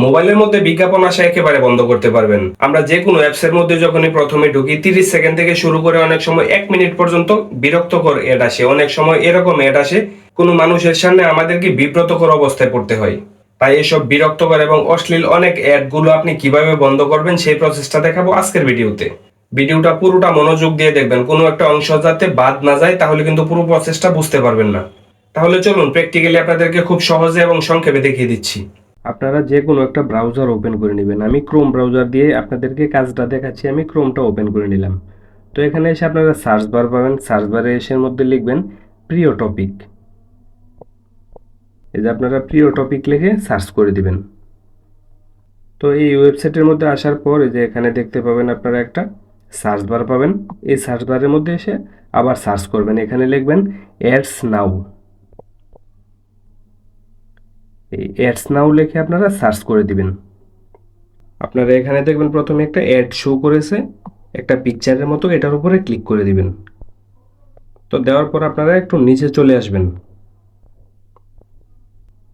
মোবাইলের মধ্যে বিজ্ঞাপন আসা একেবারে বন্ধ করতে পারবেন। আমরা যে কোনো অ্যাপসের মধ্যে যখনই প্রথমে ঢুকি 30 সেকেন্ড থেকে শুরু করে অনেক সময় 1 মিনিট পর্যন্ত বিরক্তকর অ্যাড আসে, অনেক সময় এরকম অ্যাড আসে কোনো মানুষের সামনে আমাদেরকে বিব্রতকর অবস্থায় পড়তে হয়। তাই এসব বিরক্তকর এবং অশ্লীল অনেক অ্যাডগুলো আপনি কিভাবে বন্ধ করবেন সেই প্রসেসটা দেখাবো আজকের ভিডিওতে। ভিডিওটা পুরোটা মনোযোগ দিয়ে দেখবেন, কোনো একটা অংশ যাতে বাদ না যায়, তাহলে কিন্তু পুরো প্রসেসটা বুঝতে পারবেন না। তাহলে চলুন প্র্যাকটিক্যালি আপনাদেরকে খুব সহজে এবং সংক্ষেপে দেখিয়ে দিচ্ছি। আপনারা যে কোনো একটা ব্রাউজার ওপেন করে নেবেন। আমি ক্রোম ব্রাউজার দিয়ে আপনাদেরকে কাজটা দেখাচ্ছি। আমি ক্রোমটা ওপেন করে নিলাম। তো এখানে এসে আপনারা সার্চ বার পাবেন। সার্চ বারে এসে মধ্যে লিখবেন প্রিয় টপিক। এই যে আপনারা প্রিয় টপিক লিখে সার্চ করে দিবেন। তো এই ওয়েবসাইটের মধ্যে আসার পর এই যে এখানে দেখতে পাবেন আপনারা একটা সার্চ বার পাবেন। এই সার্চ বারের মধ্যে এসে আবার সার্চ করবেন। এখানে লিখবেন অ্যাডস নাও। এই অ্যাডস নাও লিখে আপনারা সার্চ করে দিবেন। আপনারা এখানে দেখবেন প্রথমে একটা অ্যাড শো করেছে একটা পিকচারের মতো, এটার উপরে ক্লিক করে দিবেন। তো দেওয়ার পর আপনারা একটু নিচে চলে আসবেন।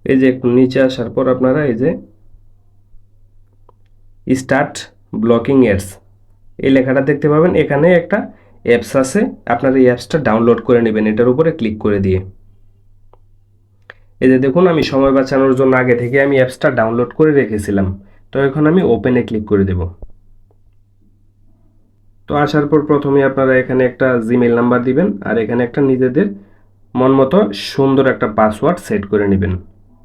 এই যে একটু নিচে আসার পর আপনারা এই যে স্টার্ট ব্লকিং অ্যাডস এই লেখাটা দেখতে পাবেন। এখানে একটা অ্যাপস আছে, আপনারা এই অ্যাপসটা ডাউনলোড করে নেবেন এটার উপরে ক্লিক করে দিয়ে। এই যে দেখুন, আমি সময় বাঁচানোর জন্য আগে থেকে আমি অ্যাপসটা ডাউনলোড করে রেখেছিলাম। তো এখন আমি ওপেনে ক্লিক করে দেব। তো আসার পর প্রথমে আপনারা এখানে একটা জিমেইল নাম্বার দিবেন আর এখানে একটা নিজেদের মন মতো সুন্দর একটা পাসওয়ার্ড সেট করে নেবেন।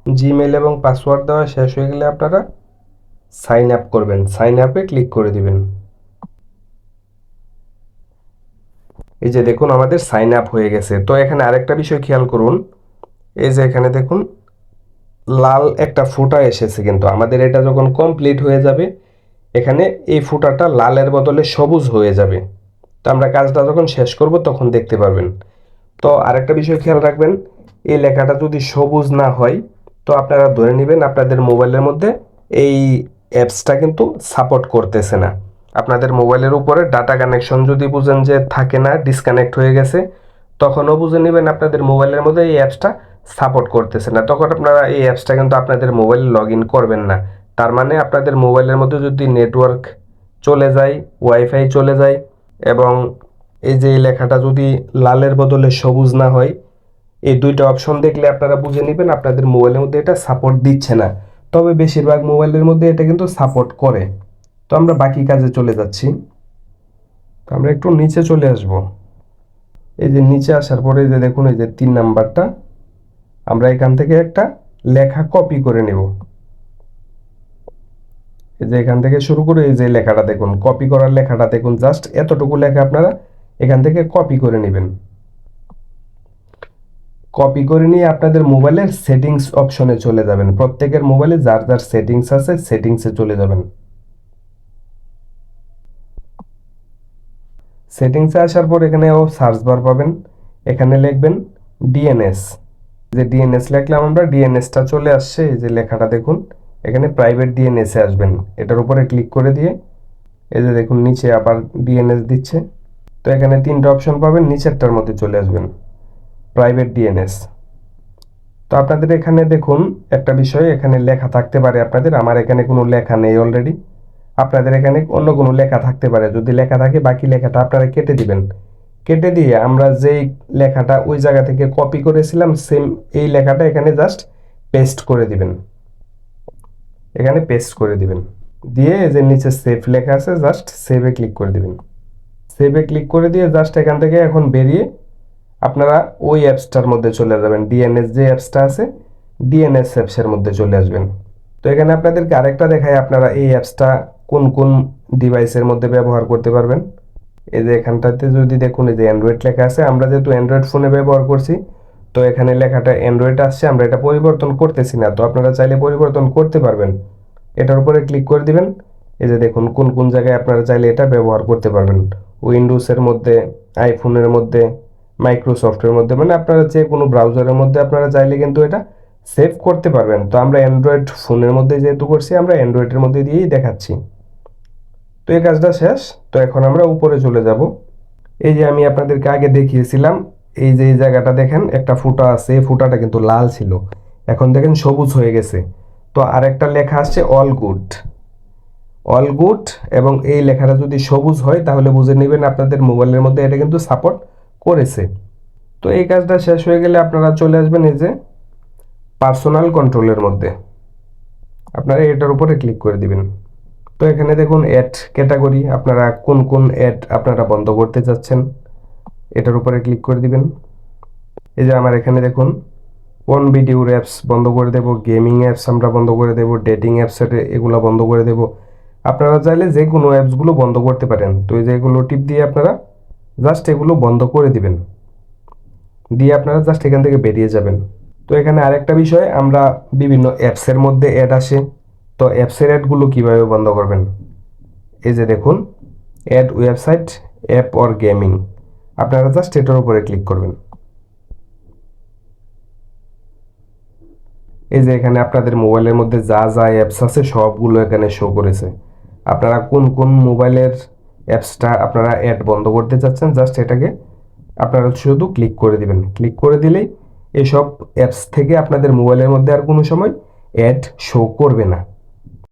জিমেইল এবং পাসওয়ার্ড দেওয়া শেষ হয়ে গেলে আপনারা সাইন আপ করবেন। সাইন আপে ক্লিক করে দিবেন। এই যে দেখুন আমাদের সাইন আপ হয়ে গেছে। তো এখানে আরেকটা বিষয় খেয়াল করুন, এই যে এখানে দেখুন লাল একটা ফুটা এসেছে, কিন্তু আমাদের এটা যখন কমপ্লিট হয়ে যাবে এখানে এই ফুটাটা লালের বদলে সবুজ হয়ে যাবে। তো আমরা কাজটা যখন শেষ করব তখন দেখতে পারবেন। তো আরেকটা বিষয় খেয়াল রাখবেন, এই লেখাটা যদি সবুজ না হয় তো আপনারা ধরে নেবেন আপনাদের মোবাইলের মধ্যে এই অ্যাপসটা কিন্তু সাপোর্ট করতেছে না। আপনাদের মোবাইলের উপরে ডাটা কানেকশন যদি বুঝেন যে থাকে না, ডিসকানেক্ট হয়ে গেছে, তখনও বুঝে নেবেন আপনাদের মোবাইলের মধ্যে এই অ্যাপসটা সাপোর্ট করতেছে না। তখন আপনারা এই অ্যাপসটা কিন্তু আপনাদের মোবাইলে লগ ইন করবেন না। তার মানে আপনাদের মোবাইলের মধ্যে যদি নেটওয়ার্ক চলে যায়, ওয়াইফাই চলে যায় এবং এই যে এই লেখাটা যদি লালের বদলে সবুজ না হয়, এই দুইটা অপশন দেখলে আপনারা বুঝে নেবেন আপনাদের মোবাইলের মধ্যে এটা সাপোর্ট দিচ্ছে না। তবে বেশিরভাগ মোবাইলের মধ্যে এটা কিন্তু সাপোর্ট করে। তো আমরা বাকি কাজে চলে যাচ্ছি। তো আমরা একটু নিচে চলে আসব। এই যে নিচে আসার পরে যে দেখুন এই যে 3 নাম্বারটা, আমরা এখান থেকে একটা লেখা কপি করে নেব। এই যে এখান থেকে শুরু করে এই যে লেখাটা দেখুন, কপি করার লেখাটা দেখুন, জাস্ট এতটুকু লেখা আপনারা এখান থেকে কপি করে নেবেন। কপি করে নিয়ে আপনাদের মোবাইলের সেটিংস অপশনে চলে যাবেন। প্রত্যেকের মোবাইলে যার যার সেটিংস আছে সেটিংসে চলে যাবেন। সেটিংসে আসার পর এখানে সার্চ বার পাবেন। এখানে লিখবেন ডিএনএস। যে ডিএনএস লিখলাম আমরা, ডিএনএসটা চলে আসছে। এই যে লেখাটা দেখুন, এখানে প্রাইভেট ডিএনএসে আসবেন। এটার উপরে ক্লিক করে দিয়ে এই যে দেখুন নিচে আবার ডিএনএস দিচ্ছে। তো এখানে 3টা অপশন পাবেন, নিচেরটার মধ্যে চলে আসবেন প্রাইভেট ডিএনএস। তো আপনাদের এখানে দেখুন একটা বিষয়, এখানে লেখা থাকতে পারে আপনাদের, আমার এখানে কোনো লেখা নেই অলরেডি। আপনাদের এখানে অন্য কোনো লেখা থাকতে পারে, যদি লেখা থাকে বাকি লেখাটা আপনারা কেটে দিবেন। কেটে দিয়ে আমরা যেই লেখাটা ওই জায়গা থেকে কপি করেছিলাম সেম এই লেখাটা এখানে জাস্ট পেস্ট করে দিবেন। এখানে পেস্ট করে দিবেন দিয়ে এই যে নিচে সেভ লেখা আছে জাস্ট সেভে ক্লিক করে দিবেন। সেভে ক্লিক করে দিয়ে জাস্ট এখান থেকে এখন বেরিয়ে আপনারা ওই অ্যাপসটার মধ্যে চলে যাবেন। ডিএনএস যে অ্যাপসটা আছে ডিএনএস অ্যাপসের মধ্যে চলে আসবেন। তো এখানে আপনাদেরকে আরেকটা দেখায় আপনারা এই অ্যাপসটা কোন কোন ডিভাইসের মধ্যে ব্যবহার করতে পারবেন। এই যে এখানটাতে যদি দেখুন এই যে অ্যান্ড্রয়েড লেখা আছে, আমরা যেহেতু অ্যান্ড্রয়েড ফোনে ব্যবহার করছি তো এখানে লেখাটা অ্যান্ড্রয়েড আসছে, আমরা এটা পরিবর্তন করতেছি না। তো আপনারা চাইলে পরিবর্তন করতে পারবেন। এটার উপরে ক্লিক করে দিবেন। এই যে দেখুন কোন কোন জায়গায় আপনারা চাইলে এটা ব্যবহার করতে পারবেন। উইন্ডোজের মধ্যে, আইফোনের মধ্যে, মাইক্রোসফটের মধ্যে, মানে আপনারা যে কোনো ব্রাউজারের মধ্যে আপনারা চাইলে কিন্তু এটা সেভ করতে পারবেন। তো আমরা অ্যান্ড্রয়েড ফোনের মধ্যে যেহেতু করছি আমরা অ্যান্ড্রয়েডের মধ্যে দিয়েই দেখাচ্ছি। তো এই কাজটা শেষ। তো এখন আমরা উপরে চলে যাব। এই যে আমি আপনাদেরকে আগে দেখিয়েছিলাম এই যে এই জায়গাটা দেখেন একটা ফুটা আছে, এই ফুটাটা কিন্তু লাল ছিল, এখন দেখেন সবুজ হয়ে গেছে। তো তো আরেকটা লেখা আসছে অল গুড। অল গুড এবং এই লেখাটা যদি সবুজ হয় তাহলে বুঝে নেবেন আপনাদের মোবাইলের মধ্যে এটা কিন্তু সাপোর্ট করেছে। তো এই কাজটা শেষ হয়ে গেলে আপনারা চলে আসবেন এই যে পার্সোনাল কন্ট্রোলের মধ্যে, আপনারা এটার উপরে ক্লিক করে দিবেন। তো এখানে দেখুন অ্যাড ক্যাটাগরি, আপনারা কোন কোন অ্যাড আপনারা বন্ধ করতে চাচ্ছেন এটার উপরে ক্লিক করে দিবেন। এই যে আমার এখানে দেখুন কোন ভিডিওর অ্যাপস বন্ধ করে দেব, গেমিং অ্যাপস আমরা বন্ধ করে দেব, ডেটিং অ্যাপসের এগুলো বন্ধ করে দেব। আপনারা চাইলে যে কোনো অ্যাপসগুলো বন্ধ করতে পারেন। তো এই যে এগুলো টিপ দিয়ে আপনারা জাস্ট এগুলো বন্ধ করে দিবেন, দিয়ে আপনারা জাস্ট এখান থেকে বেরিয়ে যাবেন। তো এখানে আরেকটা বিষয়, আমরা বিভিন্ন অ্যাপসের মধ্যে অ্যাড আসে, তো অ্যাপসের অ্যাডগুলো কীভাবে বন্ধ করবেন, এই যে দেখুন ad website app or gaming, আপনারা জাস্ট এটার উপরে ক্লিক করবেন। এই যে এখানে আপনাদের মোবাইলের মধ্যে যা যা অ্যাপস আছে সবগুলো এখানে শো করেছে। আপনারা কোন কোন মোবাইলের অ্যাপসটা আপনারা অ্যাড বন্ধ করতে চাচ্ছেন জাস্ট এটাকে আপনারা শুধু ক্লিক করে দিবেন। ক্লিক করে দিলেই এসব অ্যাপস থেকে আপনাদের মোবাইলের মধ্যে আর কোনো সময় অ্যাড শো করবে না।